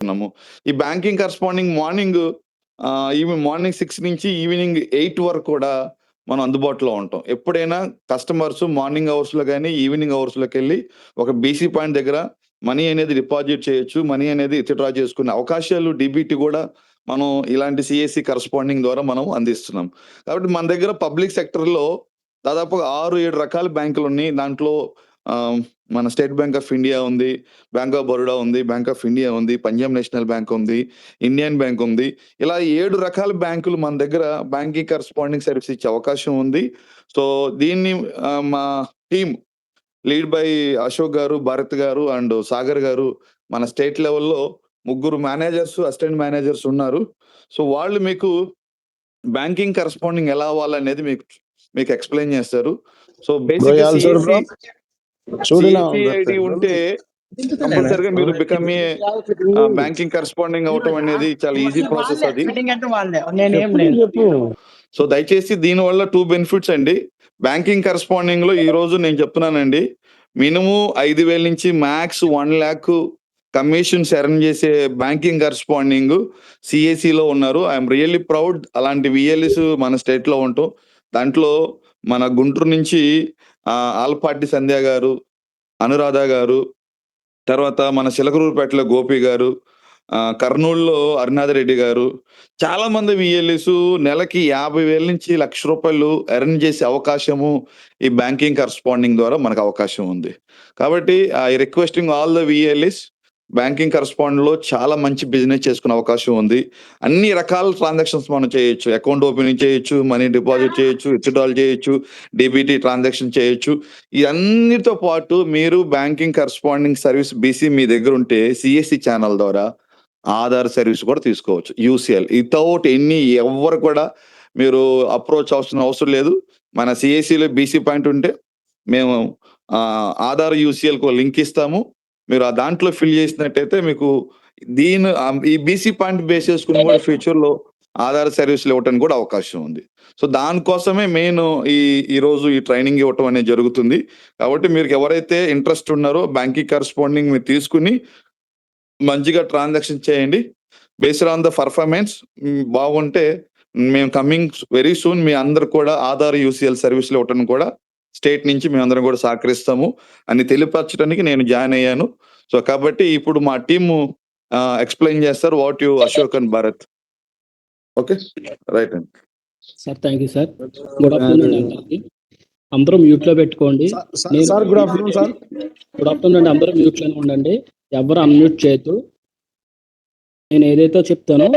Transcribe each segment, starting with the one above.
ఉన్నాము. ఈ banking corresponding morning 6 నుంచి ఈవినింగ్ 8 వరకు కూడా మనం అందుబాటులో ఉంటాం. ఎప్పుడైనా కస్టమర్స్ మార్నింగ్ అవర్స్‌లో గాని, ఈవినింగ్ అవర్స్‌లోకెళ్ళి ఒక బీసీ పాయింట్ దగ్గర మనీ అనేది డిపాజిట్ చేయొచ్చు. మనీ అనేది విత్‌డ్రా చేసుకునే అవకాశాలు డీబీటీ గూడా మనం ఇలాంటి సీఎస్‌సి కరస్పాండింగ్ ద్వారా మనం అందిస్తున్నాం. కాబట్టి మన దగ్గర పబ్లిక్ సెక్టర్‌లో దాదాపుగా 6, 7 రకాల బ్యాంకులున్నాయి. దాంట్లో మన స్టేట్ బ్యాంక్ ఆఫ్ ఇండియా ఉంది, బ్యాంక్ ఆఫ్ బరోడా ఉంది, బ్యాంక్ ఆఫ్ ఇండియా ఉంది, పంజాబ్ నేషనల్ బ్యాంక్ ఉంది, ఇండియన్ బ్యాంక్ ఉంది. ఇలా 7 రకాల బ్యాంకులు మన దగ్గర బ్యాంకింగ్ కరస్పాండింగ్ సర్వీస్ ఇచ్చే అవకాశం ఉంది. సో, దీన్ని మా team lead by Ashok garu, Bharat గారు అండ్ సాగర్ గారు మన స్టేట్ లెవెల్‌లో ముగ్గురు మేనేజర్స్, అసిస్టెంట్ మేనేజర్స్ ఉన్నారు. సో, వాళ్ళు మీకు బ్యాంకింగ్ కరస్పాండింగ్ ఎలా అవ్వాలనేది మీకు ఎక్స్‌ప్లెయిన్ చేస్తారు. సో, బ్రో బేసిక్‌గా ఆల్సో బ్రో చూడనా సీఎస్‌సి ఐడీ ఉంటే కంపల్సరీగా మీరు బికమ్ ఏ బ్యాంకింగ్ కరస్పాండింగ్ అవ్వటం అనేది చాలా ఈజీ ప్రాసెస్ అది. చెప్పు సో, దయచేసి దీనివల్ల 2 బెనిఫిట్స్ అండి. బ్యాంకింగ్ కరస్పాండింగ్‌లో ఈరోజు నేను చెప్తున్నానండి. మినిమమ్ 5,000 నుంచి మాక్స్ 1,00,000 కమిషన్స్ ఎర్న్ చేసే బ్యాంకింగ్ కరస్పాండింగ్ సీఎస్‌సిలో ఉన్నారు. ఐ యామ్ రియల్లీ ప్రౌడ్ అలాంటి వీఎల్‌ఈస్ మన స్టేట్‌లో ఉండటం. దాంట్లో మన గుంటూరు నుంచి ఆలపాటి సంధ్య గారు, అనురాధ గారు, తర్వాత మన చిలకలూరిపేటలో గోపి గారు, కర్నూలులో హరినాథ్ రెడ్డి గారు, చాలా మంది వీఎల్‌ఈస్ నెలకి 50,000 నుంచి ₹1,00,000 ఎర్న్ చేసే అవకాశము ఈ బ్యాంకింగ్ కరస్పాండింగ్ ద్వారా మనకు అవకాశం ఉంది. కాబట్టి I requesting all the VLEs banking కరస్పాండింగ్‌లో చాలా మంచి బిజినెస్ చేసుకునే అవకాశం ఉంది. అన్ని రకాల ట్రాన్సాక్షన్స్ మనం చేయొచ్చు. అకౌంట్ ఓపెనింగ్ చేయొచ్చు, మనీ డిపాజిట్ చేయొచ్చు, విత్‌డ్రాల్ చేయొచ్చు, డీబీటీ ట్రాన్సాక్షన్ చేయొచ్చు. ఇవన్నిటితో పాటు మీరు బ్యాంకింగ్ కరస్పాండింగ్ సర్వీస్ బీసీ మీ దగ్గర ఉంటే సీఎస్‌సి ఛానల్ ద్వారా ఆధార్ సర్వీస్ కూడా తీసుకోవచ్చు. యూసీఎల్ వితౌట్ ఎవ్వరు కూడా మీరు అప్రోచ్ అవసరం లేదు. మన సీఎస్‌సిలో బీసీ పాయింట్ ఉంటే మేము ఆధార్ యూసీఎల్‌కి లింక్ ఇస్తాము. మీరు ఆ దాంట్లో ఫిల్ చేసినట్టయితే మీకు ఈ బీసీ పాయింట్ బేస్ చేసుకుని కూడా ఫ్యూచర్‌లో ఆధార్ సర్వీస్‌లు ఇవ్వటానికి కూడా అవకాశం ఉంది. సో, దానికోసమే మెయిన్ ఈరోజు ఈ ట్రైనింగ్ ఇవ్వటం అనేది జరుగుతుంది. కాబట్టి మీరు ఎవరైతే ఇంట్రెస్ట్ ఉన్నారో బ్యాంకింగ్ కరస్పాండింగ్ మీరు తీసుకొని మంచిగా ట్రాన్సాక్షన్ చేయండి. బేస్డ్ ఆన్ ద పర్ఫార్మెన్స్ బాగుంటే మేము కమింగ్ వెరీ సూన్ మీ అందరూ కూడా ఆధార్ యూసీఎల్ సర్వీస్‌లు ఇవ్వటానికి కూడా స్టేట్ నుంచి మేమందరం కూడా సహకరిస్తాము అని తెలియపరచడానికి నేను జాయిన్ అయ్యాను. సో, కాబట్టి ఇప్పుడు మా టీము ఎక్స్‌ప్లెయిన్ చేస్తారు what you Ashok and Bharat. Okay. Right అండి. Sir thank you sir. Good afternoon అందరికి. అందరూ మ్యూట్లో పెట్టుకోండి. Sir good afternoon sir. Good afternoon అండి. అందరూ మ్యూట్లోనే ఉండండి. ఎవరు అన్మ్యూట్ చేయొద్దు. నేను ఏదైతే చెప్తానో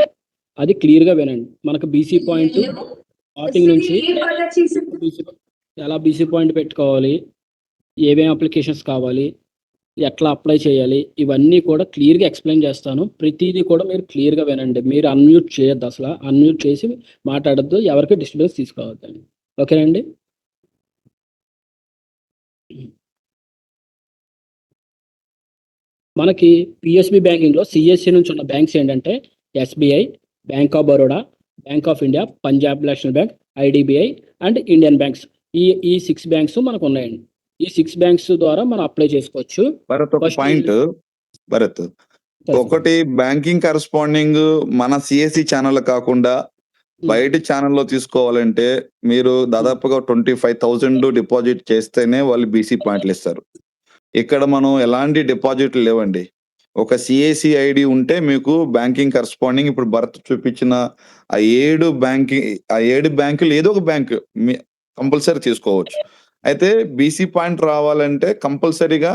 అది క్లియర్గా వినండి. మనకు బీసీ పాయింట్ స్టార్టింగ్ నుంచి ఎలా బీసీ పాయింట్ పెట్టుకోవాలి, ఏమేమి అప్లికేషన్స్ కావాలి, ఎట్లా అప్లై చేయాలి, ఇవన్నీ కూడా క్లియర్గా ఎక్స్ప్లెయిన్ చేస్తాను. ప్రతిదీ కూడా మీరు క్లియర్గా వినండి. మీరు అన్మ్యూట్ చేయొద్దు, అసలు అన్మ్యూట్ చేసి మాట్లాడద్దు, ఎవరికి డిస్టర్బెన్స్ తీసుకోవద్దండి. ఓకేనండి. మనకి పిఎస్బి బ్యాంకింగ్లో సిఎస్సి నుంచి ఉన్న బ్యాంక్స్ ఏంటంటే SBI, bank of Baroda, Bank of India, Punjab National bank, IDBI and Indian banks. ఈ 6 బ్యాంక్స్ మనకు ఉన్నాయండి. ఈ 6 బ్యాంక్స్ ద్వారా మనం అప్లై చేసుకోవచ్చు. భరత్ ఒక పాయింట్ భరత్, ఒకటి బ్యాంకింగ్ కరస్పాండింగ్ మన సిఎస్సి ఛానల్ కాకుండా బయట ఛానల్లో తీసుకోవాలంటే మీరు దాదాపుగా 25,000 డిపాజిట్ చేస్తేనే వాళ్ళు బీసీ పాయింట్లు ఇస్తారు. ఇక్కడ మనం ఎలాంటి డిపాజిట్లు లేవండి. ఒక సిఎస్సి ఐడి ఉంటే మీకు బ్యాంకింగ్ కరస్పాండింగ్ ఇప్పుడు భరత్ చూపించిన ఆ 7 బ్యాంకులు ఏదో ఒక బ్యాంకు కంపల్సరీ తీసుకోవచ్చు. అయితే బీసీ పాయింట్ రావాలంటే కంపల్సరీగా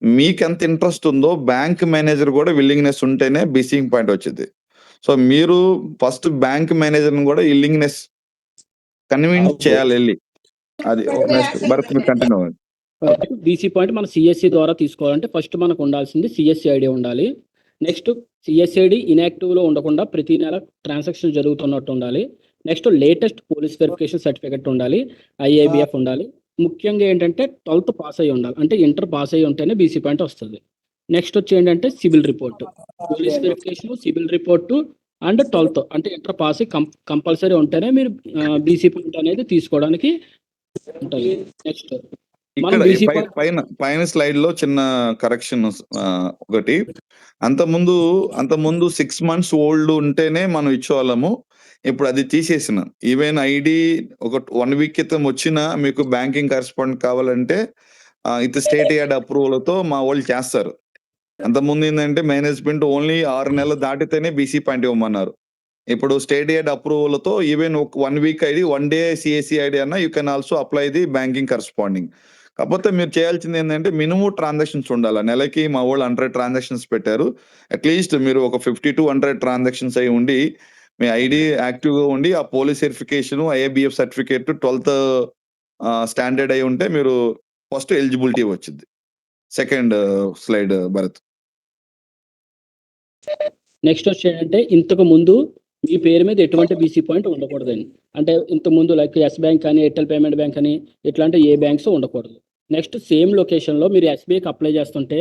మీకెంత ఇంట్రెస్ట్ ఉందో బ్యాంక్ మేనేజర్ కూడా విల్లింగ్నెస్ ఉంటేనే బీసీ పాయింట్ వచ్చింది. సో, మీరు ఫస్ట్ బ్యాంక్ మేనేజర్ని కూడా విల్లింగ్నెస్ కన్విన్స్ చేయాలి వెళ్ళి. అది నెక్స్ట్ భరత్ మీరు కంటిన్యూ అవ్వండి. బీసీ పాయింట్ మన సిఎస్సి ద్వారా తీసుకోవాలంటే ఫస్ట్ మనకు ఉండాల్సింది సిఎస్సి ఐడి ఉండాలి. నెక్స్ట్ సిఎస్సి ఐడి ఇన్యాక్టివ్లో ఉండకుండా ప్రతి నెల ట్రాన్సాక్షన్ జరుగుతున్నట్టు ఉండాలి. Next latest police verification certificate ఉండాలి. ఐఏబిఎఫ్ ఉండాలి. ముఖ్యంగా ఏంటంటే 12th పాస్ అయ్యి ఉండాలి. అంటే ఇంటర్ పాస్ అయ్యి ఉంటేనే బీసీ పాయింట్ వస్తుంది. నెక్స్ట్ వచ్చి ఏంటంటే CIBIL report, police verification, CIBIL report and 12th అంటే ఇంటర్ పాస్ కంపల్సరీ ఉంటేనే మీరు బీసీ పాయింట్ అనేది తీసుకోవడానికి ఉంటుంది. నెక్స్ట్ ఇక్కడ BC పైన స్లైడ్ లో చిన్న కరెక్షన్ ఒకటి. అంతకుముందు 6 months ఓల్డ్ ఉంటేనే మనం ఇచ్చేవాళ్ళము. ఇప్పుడు అది తీసేసిన. ఈవెన్ ఐడి ఒక 1 week క్రితం వచ్చినా మీకు బ్యాంకింగ్ కరెస్పాండెంట్ కావాలంటే ఇది స్టేట్ యార్డ్ అప్రూవల్తో మా వాళ్ళు చేస్తారు. అంతకుముందు ఏంటంటే మేనేజ్మెంట్ ఓన్లీ 6 నెలలు దాటితేనే బీసీ పాయింట్ ఇవ్వమన్నారు. ఇప్పుడు స్టేట్ యార్డ్ అప్రూవల్తో even 1 week ID 1 day CSC ID అన్నా you can also apply the banking corresponding. కాకపోతే మీరు చేయాల్సింది ఏంటంటే మినిమం ట్రాన్సాక్షన్స్ ఉండాలి. నెలకి మా వాళ్ళు 100 transactions పెట్టారు. అట్లీస్ట్ మీరు ఒక 50 to 100 transactions అయి ఉండి మీ ఐడి యాక్టివ్గా ఉండి ఆ police verification IIBF certificate 12th standard అయి ఉంటే మీరు ఫస్ట్ ఎలిజిబిలిటీ వచ్చింది. Second slide Bharat. నెక్స్ట్ వచ్చేటంటే ఇంతకు ముందు మీ పేరు మీద ఎటువంటి బీసీ పాయింట్ ఉండకూడదండి. అంటే ఇంతకుముందు లైక్ ఎస్ బ్యాంక్ అని, ఎయిర్టెల్ పేమెంట్ బ్యాంక్ అని ఇట్లాంటి ఏ బ్యాంక్స్ ఉండకూడదు. నెక్స్ట్ సేమ్ లొకేషన్లో మీరు ఎస్బీఐకి అప్లై చేస్తుంటే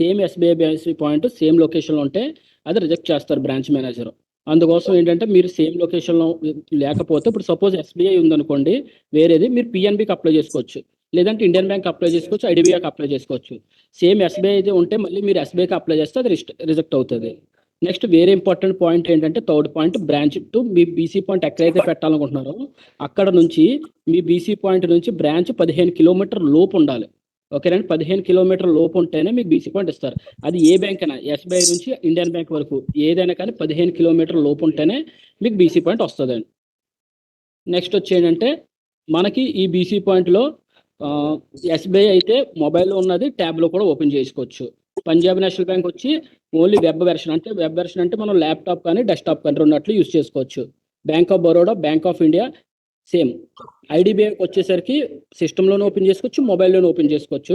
same SBI BC point same లొకేషన్లో ఉంటే అది రిజెక్ట్ చేస్తారు బ్రాంచ్ మేనేజర్. అందుకోసం ఏంటంటే మీరు సేమ్ లొకేషన్లో లేకపోతే ఇప్పుడు సపోజ్ ఎస్బీఐ ఉందనుకోండి, వేరేది మీరు పిఎన్బికి అప్లై చేసుకోవచ్చు, లేదంటే ఇండియన్ బ్యాంక్ అప్లై చేసుకోవచ్చు, ఐడిబిఐకి అప్లై చేసుకోవచ్చు. సేమ్ ఎస్బీఐ అయితే ఉంటే మళ్ళీ మీరు ఎస్బీఐకి అప్లై చేస్తే అది రిజెక్ట్ అవుతుంది. నెక్స్ట్ వేరే ఇంపార్టెంట్ పాయింట్ ఏంటంటే third point, branch to me BC point ఎక్కడైతే పెట్టాలనుకుంటున్నారో అక్కడ నుంచి మీ బీసీ పాయింట్ నుంచి బ్రాంచ్ 15 kilometer లోపు ఉండాలి. ఓకేనండి, 15 kilometer లోపు ఉంటేనే మీకు బీసీ పాయింట్ ఇస్తారు. అది ఏ బ్యాంక్ అయినా, ఎస్బీఐ నుంచి ఇండియన్ బ్యాంక్ వరకు ఏదైనా కానీ 15 kilometer లోపు ఉంటేనే మీకు బీసీ పాయింట్ వస్తుందండి. నెక్స్ట్ వచ్చేంటంటే మనకి ఈ బీసీ పాయింట్లో ఎస్బీఐ అయితే మొబైల్లో ఉన్నది ట్యాబ్లో కూడా ఓపెన్ చేసుకోవచ్చు. పంజాబ్ నేషనల్ బ్యాంక్ వచ్చి ఓన్లీ వెబ్ వెర్షన్ అంటే మనం ల్యాప్టాప్ కానీ డెస్క్టాప్ కానీ రెండట్లు యూజ్ చేసుకోవచ్చు. Bank of Baroda, Bank of India same. ఐడిబిఐకి వచ్చేసరికి సిస్టంలోనే ఓపెన్ చేసుకోవచ్చు, మొబైల్లోనే ఓపెన్ చేసుకోవచ్చు.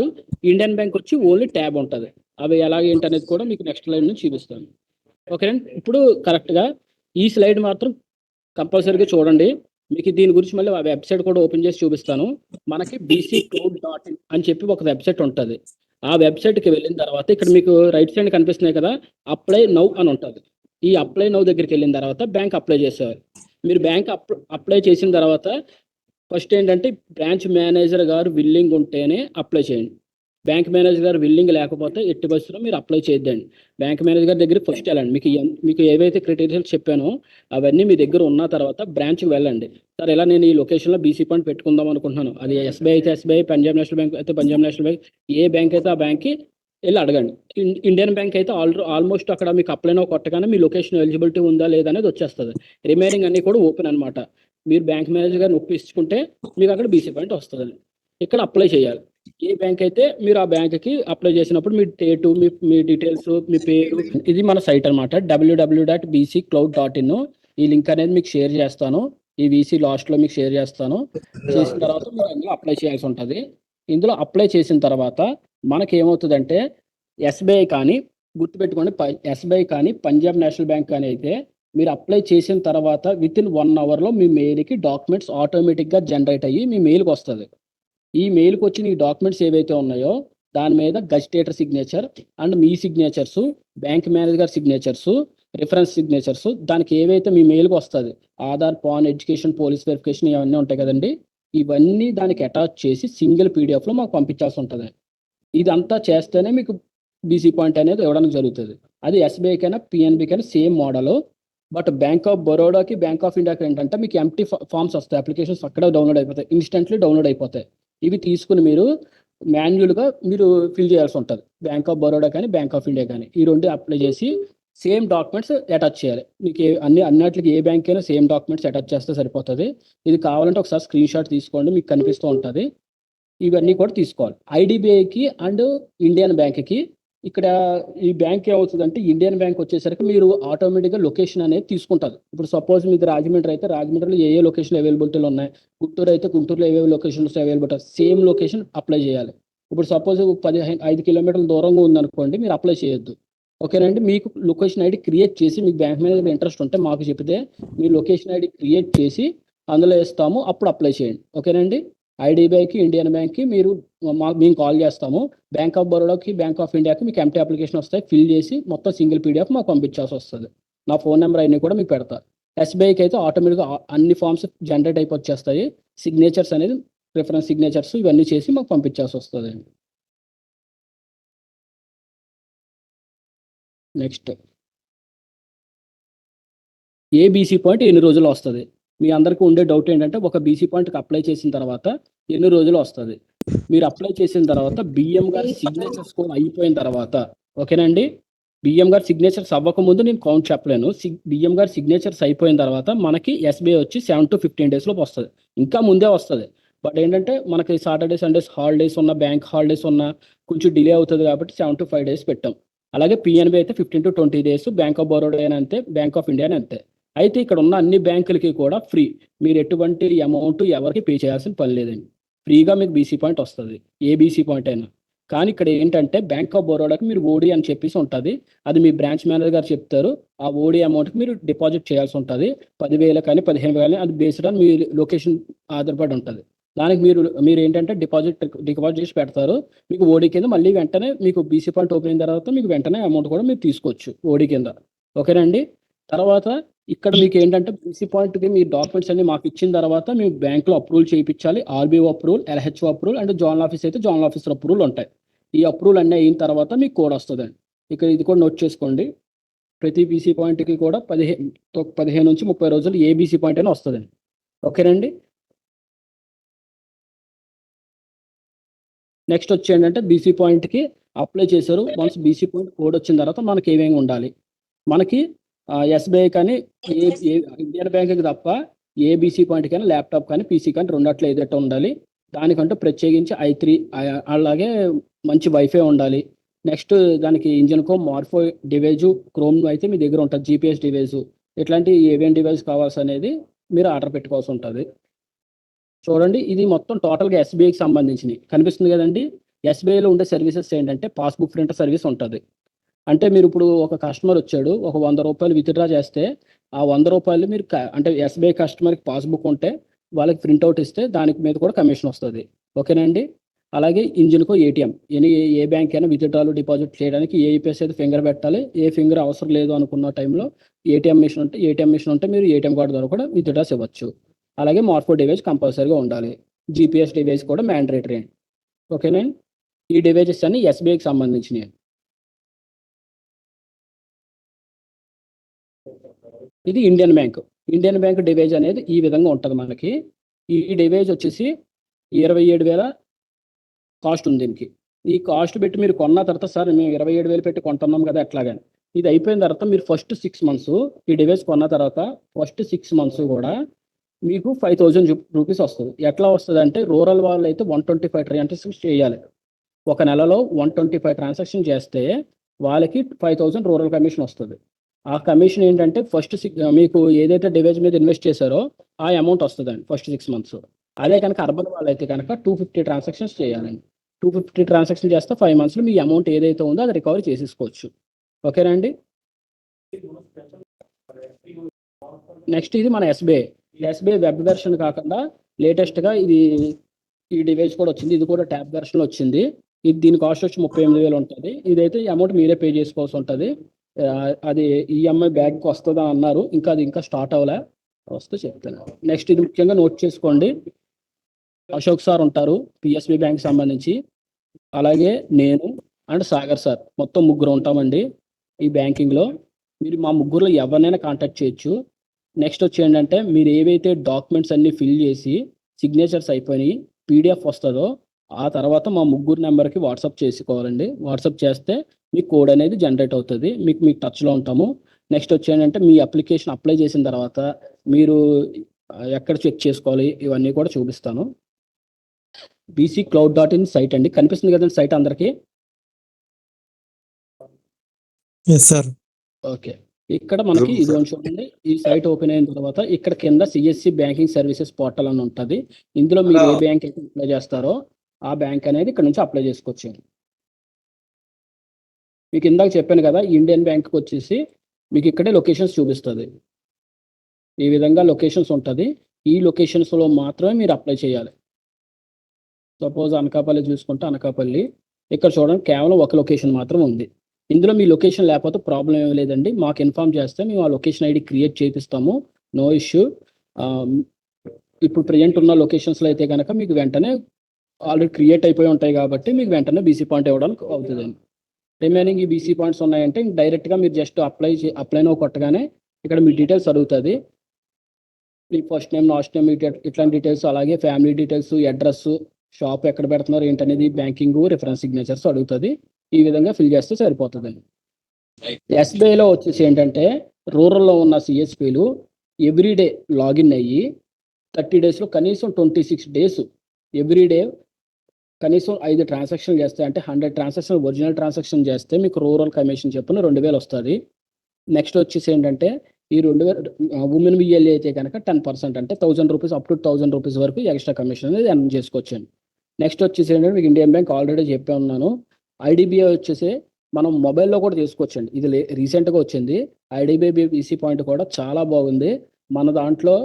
ఇండియన్ బ్యాంక్ వచ్చి ఓన్లీ ట్యాబ్ ఉంటుంది. అవి ఎలాగ ఏంటనేది కూడా మీకు నెక్స్ట్ స్లైడ్ నుంచి చూపిస్తాను. ఓకేనండి, ఇప్పుడు కరెక్ట్గా ఈ స్లైడ్ మాత్రం కంపల్సరీగా చూడండి. మీకు దీని గురించి మళ్ళీ ఆ వెబ్సైట్ కూడా ఓపెన్ చేసి చూపిస్తాను. మనకి bccloud.in అని చెప్పి ఒక వెబ్సైట్ ఉంటుంది. ఆ వెబ్సైట్కి వెళ్ళిన తర్వాత ఇక్కడ మీకు రైట్ సైడ్ కనిపిస్తున్నాయి కదా, అప్లై నౌ అని ఉంటుంది. ఈ అప్లై నౌ దగ్గరికి వెళ్ళిన తర్వాత బ్యాంక్ అప్లై చేసేవారు. మీరు బ్యాంక్ అప్లై చేసిన తర్వాత ఫస్ట్ ఏంటంటే బ్రాంచ్ మేనేజర్ గారు విల్లింగ్ ఉంటేనే అప్లై చేయండి. బ్యాంక్ మేనేజర్ గారు విల్లింగ్ లేకపోతే ఎట్టి బస్సులో మీరు అప్లై చేయొద్దండి. బ్యాంక్ మేనేజర్ గారి దగ్గరికి ఫస్ట్ వెళ్ళండి. మీకు ఏవైతే క్రైటీరియాస్ చెప్పానో అవన్నీ మీ దగ్గర ఉన్న తర్వాత బ్రాంచ్కి వెళ్ళండి. సార్ ఇలా నేను ఈ లొకేషన్లో బీసీ పాయింట్ పెట్టుకుందాం అనుకుంటున్నాను, అది ఎస్బీఐ అయితే ఎస్బీఐ, పంజాబ్ నేషనల్ బ్యాంక్ అయితే పంజాబ్ నేషనల్ బ్యాంక్, ఏ బ్యాంక్ అయితే ఆ బ్యాంక్కి వెళ్ళి అడగండి. ఇండియన్ బ్యాంక్ అయితే ఆల్మోస్ట్ అక్కడ మీకు అప్లై నౌ కొట్టగానే మీ లొకేషన్ ఎలిజిబిలిటీ ఉందా లేదా అనేది వచ్చేస్తుంది. రిమైనింగ్ అన్నీ కూడా ఓపెన్ అనమాట. మీరు బ్యాంక్ మేనేజర్ గారిని ఒప్పించుకుంటే మీకు అక్కడ బీసీ పాయింట్ వస్తుంది. ఇక్కడ అప్లై చేయాలి. ఏ బ్యాంక్ అయితే మీరు ఆ బ్యాంక్కి అప్లై చేసినప్పుడు మీ డేటు, మీ డీటెయిల్స్, మీ పేరు, ఇది మన సైట్ అనమాట www.bccloud.in. ఈ లింక్ అనేది మీకు షేర్ చేస్తాను. ఈ వీసీ లాస్ట్లో మీకు షేర్ చేస్తాను. చేసిన తర్వాత మీరు అందులో అప్లై చేయాల్సి ఉంటుంది. ఇందులో అప్లై చేసిన తర్వాత మనకి ఏమవుతుందంటే ఎస్బీఐ కానీ గుర్తుపెట్టుకోండి, ఎస్బీఐ కానీ పంజాబ్ నేషనల్ బ్యాంక్ కానీ అయితే మీరు అప్లై చేసిన తర్వాత వితిన్ 1 hourలో మీ మెయిల్కి డాక్యుమెంట్స్ ఆటోమేటిక్గా జనరేట్ అయ్యి మీ మెయిల్కి వస్తుంది. ఈ మెయిల్కి వచ్చిన ఈ డాక్యుమెంట్స్ ఏవైతే ఉన్నాయో దాని మీద గజిటేటర్ సిగ్నేచర్ అండ్ మీ signatures, bank manager signatures, reference signatures, దానికి ఏవైతే మీ మెయిల్కి వస్తుంది Aadhaar, PAN, education, police verification ఇవన్నీ ఉంటాయి కదండి, ఇవన్నీ దానికి అటాచ్ చేసి సింగిల్ పీడిఎఫ్లో మాకు పంపించాల్సి ఉంటుంది. ఇదంతా చేస్తేనే మీకు బీసీ పాయింట్ అనేది ఇవ్వడానికి జరుగుతుంది. అది ఎస్బీఐకైనా పిఎన్బికైనా same model. But bank of బరోడాకి, బ్యాంక్ ఆఫ్ ఇండియాకి ఏంటంటే మీకు ఎంటీ ఫామ్స్ వస్తాయి, అప్లికేషన్స్ అక్కడే డౌన్లోడ్ అయిపోతాయి, ఇన్స్టెంట్లీ డౌన్లోడ్ అయిపోతాయి. ఇవి తీసుకుని మీరు మాన్యువల్గా మీరు ఫిల్ చేయాల్సి ఉంటుంది. బ్యాంక్ ఆఫ్ బరోడా కానీ బ్యాంక్ ఆఫ్ ఇండియా కానీ ఈ రెండు అప్లై చేసి సేమ్ డాక్యుమెంట్స్ అటాచ్ చేయాలి. మీకు అన్నిటికి ఏ బ్యాంక్ అయినా సేమ్ డాక్యుమెంట్స్ అటాచ్ చేస్తే సరిపోతుంది. ఇది కావాలంటే ఒకసారి స్క్రీన్ షాట్ తీసుకోండి, మీకు కనిపిస్తూ ఉంటుంది. ఇవన్నీ కూడా తీసుకోవాలి. ఐడిబిఐకి అండ్ ఇండియన్ బ్యాంక్కి ఇక్కడ ఈ బ్యాంక్ ఏమవుతుందంటే ఇండియన్ బ్యాంక్ వచ్చేసరికి మీరు ఆటోమేటిక్గా లొకేషన్ అనేది తీసుకుంటుంది. ఇప్పుడు సపోజ్ మీకు రాజమండ్రి అయితే రాజమండ్రిలో ఏ లొకేషన్ అవైలబిలిటీలు ఉన్నాయి, గుంటూరు అయితే గుంటూరులో ఏవే locations availability, same location apply చేయాలి. ఇప్పుడు సపోజ్ 5 kilometerల దూరంగా ఉందనుకోండి, మీరు అప్లై చేయొద్దు. ఓకేనండి, మీకు లొకేషన్ ఐడి క్రియేట్ చేసి మీకు బ్యాంక్ మేనేజర్ ఇంట్రెస్ట్ ఉంటే మాకు చెప్తే మీ లొకేషన్ ఐడి క్రియేట్ చేసి అందులో ఇస్తాము, అప్పుడు అప్లై చేయండి. ఓకేనండి, ఐడిబిఐకి, ఇండియన్ బ్యాంక్కి మేము కాల్ చేస్తాము. బ్యాంక్ ఆఫ్ బరోడాకి, బ్యాంక్ ఆఫ్ ఇండియాకి మీకు ఎంటీ అప్లికేషన్ వస్తాయి, ఫిల్ చేసి మొత్తం సింగిల్ పీడిఎఫ్ మాకు పంపించాల్సి వస్తుంది. నా ఫోన్ నెంబర్ అన్నీ కూడా మీకు పెడతారు. ఎస్బీఐకి అయితే ఆటోమేటిక్గా అన్ని ఫామ్స్ జనరేట్ అయిపోయి వచ్చేస్తాయి. సిగ్నేచర్స్ అనేది రిఫరెన్స్ సిగ్నేచర్స్ ఇవన్నీ చేసి మాకు పంపించాల్సి వస్తుంది. నెక్స్ట్ ఏ బీసీ పాయింట్ ఎన్ని రోజులు వస్తుంది? మీ అందరికీ ఉండే డౌట్ ఏంటంటే ఒక బీసీ పాయింట్కి అప్లై చేసిన తర్వాత ఎన్ని రోజులు వస్తుంది? మీరు అప్లై చేసిన తర్వాత బిఎం గారి సిగ్నేచర్స్ కూడా అయిపోయిన తర్వాత, ఓకేనండి, బిఎం గారి సిగ్నేచర్స్ అవ్వకముందు నేను కౌంట్ చెప్పలేను. బిఎం గారి సిగ్నేచర్స్ అయిపోయిన తర్వాత మనకి ఎస్బీఐ వచ్చి 7 to 15 days లోపు వస్తుంది. ఇంకా ముందే వస్తుంది. బట్ ఏంటంటే మనకి సాటర్డే సండేస్ హాలిడేస్ ఉన్న, బ్యాంక్ హాలిడేస్ ఉన్న కొంచెం డిలే అవుతుంది కాబట్టి 7 to 5 days పెట్టాం. అలాగే పిఎన్బి అయితే 15 to 20 days, bank of Baroda అయినా అంతే, బ్యాంక్ ఆఫ్ ఇండియా అంతే. అయితే ఇక్కడ ఉన్న అన్ని బ్యాంకులకి కూడా ఫ్రీ. మీరు ఎటువంటి అమౌంట్ ఎవరికి పే చేయాల్సిన పని లేదండి. ఫ్రీగా మీకు బీసీ పాయింట్ వస్తుంది, ఏ బీసీ పాయింట్ అయినా. కానీ ఇక్కడ ఏంటంటే బ్యాంక్ ఆఫ్ బరోడాకి మీరు ఓడి అని చెప్పేసి ఉంటుంది. అది మీ బ్రాంచ్ మేనేజర్ గారు చెప్తారు. ఆ ఓడి అమౌంట్కి మీరు డిపాజిట్ చేయాల్సి ఉంటుంది. 10,000 కానీ 15,000 అది బేస్డ్ ఆన్ మీ లొకేషన్ ఆధారపడి ఉంటుంది. దానికి మీరు ఏంటంటే డిపాజిట్ చేసి పెడతారు. మీకు ఓడి కింద మళ్ళీ వెంటనే మీకు బీసీ పాయింట్ ఓపెన్ అయిన తర్వాత మీకు వెంటనే అమౌంట్ కూడా మీరు తీసుకోవచ్చు ఓడి కింద. ఓకేనండి. తర్వాత ఇక్కడ మీకు ఏంటంటే బీసీ పాయింట్కి మీ డాక్యుమెంట్స్ అన్ని మాకు ఇచ్చిన తర్వాత మీ బ్యాంక్లో అప్రూవల్ చేయించాలి. RBO approval, LHO approval and zonal office అయితే జోనల్ ఆఫీసర్ అప్రూవల్ ఉంటాయి. ఈ అప్రూవల్ అన్నీ అయిన తర్వాత మీకు కోడ్ వస్తుందండి. ఇక్కడ ఇది కూడా నోట్ చేసుకోండి. ప్రతి బీసీ పాయింట్కి కూడా 15 నుంచి 30 రోజులు ఏ బీసీ పాయింట్ అయినా వస్తుందండి. ఓకేనండి. నెక్స్ట్ వచ్చి ఏంటంటే బీసీ పాయింట్కి అప్లై చేశారు. వన్స్ బీసీ పాయింట్ కోడ్ వచ్చిన తర్వాత మనకి ఏమేమి ఉండాలి? మనకి ఎస్బీఐ కానీ ఇండియన్ బ్యాంక్కి తప్ప ఏ బీసీ పాయింట్ కానీ ల్యాప్టాప్ కానీ పీసీ కానీ రెండట్లో ఏదైతే ఉండాలి. దానికంటూ ప్రత్యేకించి i3 అలాగే మంచి వైఫై ఉండాలి. నెక్స్ట్ దానికి ఇంజన్కో మార్ఫో డివైజు క్రోమ్ అయితే మీ దగ్గర ఉంటుంది, జీపీఎస్ డివైజు, ఇట్లాంటి ఏవేం డివైస్ కావాల్సి అనేది మీరు ఆర్డర్ పెట్టుకోవాల్సి ఉంటుంది. చూడండి, ఇది మొత్తం టోటల్గా ఎస్బీఐకి సంబంధించినవి కనిపిస్తుంది కదండి. ఎస్బీఐలో ఉండే సర్వీసెస్ ఏంటంటే పాస్బుక్ ప్రింటర్ సర్వీస్ ఉంటుంది. అంటే మీరు ఇప్పుడు ఒక కస్టమర్ వచ్చాడు, ఒక 100 రూపాయలు విత్డ్రా చేస్తే ఆ 100 రూపాయలు మీరు అంటే ఎస్బీఐ కస్టమర్కి పాస్బుక్ ఉంటే వాళ్ళకి ప్రింట్అవుట్ ఇస్తే దానికి మీద కూడా కమిషన్ వస్తుంది. ఓకేనండి. అలాగే ఇంజిన్కో ఏటీఎం, ఏ బ్యాంక్ అయినా విత్డ్రాలు డిపాజిట్ చేయడానికి ఏ యూపీఎస్ అయితే ఫింగర్ పెట్టాలి. ఏ ఫింగర్ అవసరం లేదు అనుకున్న టైంలో ఏటీఎం మిషన్ ఉంటే మీరు ఏటీఎం కార్డు ద్వారా కూడా విత్డ్రాస్ ఇవ్వచ్చు. అలాగే మార్ఫో డివైస్ కంపల్సరీగా ఉండాలి. జీపీఎస్ డివైస్ కూడా మ్యాండేటరీ అండి. ఓకేనండి. ఈ డివైజెస్ అన్ని ఎస్బీఐకి సంబంధించినవి. ఇది ఇండియన్ బ్యాంక్ డివైజ్ అనేది ఈ విధంగా ఉంటుంది మనకి. ఈ డివైజ్ వచ్చేసి 27,000 కాస్ట్ ఉంది దీనికి. ఈ కాస్ట్ పెట్టి మీరు కొన్న తర్వాత సార్ మేము 27,000 పెట్టి కొంటున్నాం కదా ఎట్లాగని, ఇది అయిపోయిన తర్వాత మీరు ఫస్ట్ 6 months ఈ డివైజ్ కొన్న తర్వాత ఫస్ట్ 6 months కూడా మీకు 5,000 రూపీస్ వస్తుంది. ఎట్లా వస్తుంది అంటే రూరల్ వాళ్ళు అయితే 125 ట్రాన్సాక్షన్స్ చేయాలి. ఒక నెలలో 125 ట్రాన్సాక్షన్ చేస్తే వాళ్ళకి 5,000 రూరల్ కమిషన్ వస్తుంది. ఆ కమిషన్ ఏంటంటే ఫస్ట్ మీకు ఏదైతే డివైజ్ మీద ఇన్వెస్ట్ చేశారో ఆ అమౌంట్ వస్తుందండి ఫస్ట్ 6 months. అదే కనుక అర్బన్ వాళ్ళు అయితే కనుక 250 ట్రాన్సాక్షన్స్ చేయాలండి. 250 ట్రాన్సాక్షన్ చేస్తే 5 months మీ అమౌంట్ ఏదైతే ఉందో అది రికవరీ చేసేసుకోవచ్చు. ఓకేనండి. నెక్స్ట్ ఇది మన ఎస్బీఐ వెబ్ వెర్షన్ కాకుండా లేటెస్ట్గా ఈ డివైస్ కూడా వచ్చింది. ఇది కూడా ట్యాబ్ వెర్షన్లో వచ్చింది. దీని కాస్ట్ వచ్చి 38,000 ఉంటుంది. ఇదైతే అమౌంట్ మీరే పే చేసుకోవాల్సి ఉంటుంది. అది ఈఎంఐ బ్యాగ్కి వస్తుందా అన్నారు, ఇంకా స్టార్ట్ అవ్వలే, వస్తే చెప్తాను. నెక్స్ట్ ఇది ముఖ్యంగా నోట్ చేసుకోండి. అశోక్ సార్ ఉంటారు పిఎస్బి బ్యాంక్ సంబంధించి, అలాగే నేను అండ్ సాగర్ సార్, మొత్తం 3 ఉంటామండి ఈ బ్యాంకింగ్లో. మీరు మా 3లో ఎవరినైనా కాంటాక్ట్ చేయొచ్చు. నెక్స్ట్ వచ్చి ఏంటంటే మీరు ఏవైతే డాక్యుమెంట్స్ అన్ని ఫిల్ చేసి సిగ్నేచర్స్ అయిపోయి పీడిఎఫ్ వస్తుందో ఆ తర్వాత మా 3 నెంబర్కి వాట్సాప్ చేసుకోవాలండి. వాట్సాప్ చేస్తే మీ కోడ్ అనేది జనరేట్ అవుతుంది. మీకు టచ్లో ఉంటాము. నెక్స్ట్ వచ్చి ఏంటంటే మీ అప్లికేషన్ అప్లై చేసిన తర్వాత మీరు ఎక్కడ చెక్ చేసుకోవాలి ఇవన్నీ కూడా చూపిస్తాను. bccloud.in సైట్ అండి, కనిపిస్తుంది కదండి సైట్ అందరికీ. ఓకే, ఇక్కడ మనకి ఇది చూడండి. ఈ సైట్ ఓపెన్ అయిన తర్వాత ఇక్కడ కింద సిఎస్సి బ్యాంకింగ్ సర్వీసెస్ పోర్టల్ అని ఉంటుంది. ఇందులో మీరు ఏ బ్యాంక్ అయితే అప్లై చేస్తారో ఆ బ్యాంక్ అనేది ఇక్కడ నుంచి అప్లై చేసుకోవచ్చు. మీకు ఇందాక చెప్పాను కదా, ఇండియన్ బ్యాంక్కి వచ్చేసి మీకు ఇక్కడే లొకేషన్స్ చూపిస్తుంది. ఈ విధంగా లొకేషన్స్ ఉంటుంది. ఈ లొకేషన్స్లో మాత్రమే మీరు అప్లై చేయాలి. సపోజ్ అనకాపల్లి చూసుకుంటే అనకాపల్లి, ఇక్కడ చూడండి కేవలం ఒక లొకేషన్ మాత్రం ఉంది. ఇందులో మీ లొకేషన్ లేకపోతే ప్రాబ్లం ఏమీ లేదండి, మాకు ఇన్ఫామ్ చేస్తే మేము ఆ లొకేషన్ ఐడి క్రియేట్ చేపిస్తాము. No issue. ఇప్పుడు ప్రజెంట్ ఉన్న లొకేషన్స్లో అయితే కనుక మీకు వెంటనే ఆల్రెడీ క్రియేట్ అయిపోయి ఉంటాయి కాబట్టి మీకు వెంటనే బీసీ పాయింట్ ఇవ్వడానికి అవుతుందండి. రిమైనింగ్ ఈ బీసీ పాయింట్స్ ఉన్నాయంటే డైరెక్ట్గా మీరు జస్ట్ అప్లైనో కొట్టగానే ఇక్కడ మీ డీటెయిల్స్ అడుగుతుంది. మీ ఫస్ట్ నేమ్, లాస్ట్ నేమ్, ఇట్లాంటి డీటెయిల్స్, అలాగే ఫ్యామిలీ డీటెయిల్స్, అడ్రస్, షాప్ ఎక్కడ పెడుతున్నారు ఏంటనేది, బ్యాంకింగ్, రిఫరెన్స్ సిగ్నేచర్స్ అడుగుతుంది. ఈ విధంగా ఫిల్ చేస్తే సరిపోతుందండి. ఎస్బీఐలో వచ్చేసి ఏంటంటే రూరల్లో ఉన్న సిఎస్పీలు ఎవ్రీడే లాగిన్ అయ్యి 30 daysలో కనీసం 26 days ఎవ్రీడే కనీసం 5 ట్రాన్సాక్షన్ చేస్తే, అంటే 100 ట్రాన్సాక్షన్ ఒరిజినల్ ట్రాన్సాక్షన్ చేస్తే మీకు రూరల్ కమిషన్ చెప్పున 2000 వస్తుంది. నెక్స్ట్ వచ్చేసి ఏంటంటే ఈ 2000 ఉమెన్ విఎల్ఏ అయితే కనుక 10%, అంటే 1000 రూపీస్ అప్ టు 1000 రూపీస్ వరకు ఎక్స్ట్రా కమిషన్ అనేది ఎర్న్ చేసుకోవచ్చండి. నెక్స్ట్ వచ్చేసి ఏంటంటే మీకు ఇండియన్ బ్యాంక్ ఆల్రెడీ చెప్పే ఉన్నాను. ఐడిబిఐ వచ్చేసి మనం మొబైల్లో కూడా చేసుకోవచ్చండి. ఇది రీసెంట్గా వచ్చింది. ఐడిబిఐ బీసీ పాయింట్ కూడా చాలా బాగుంది. మన దాంట్లో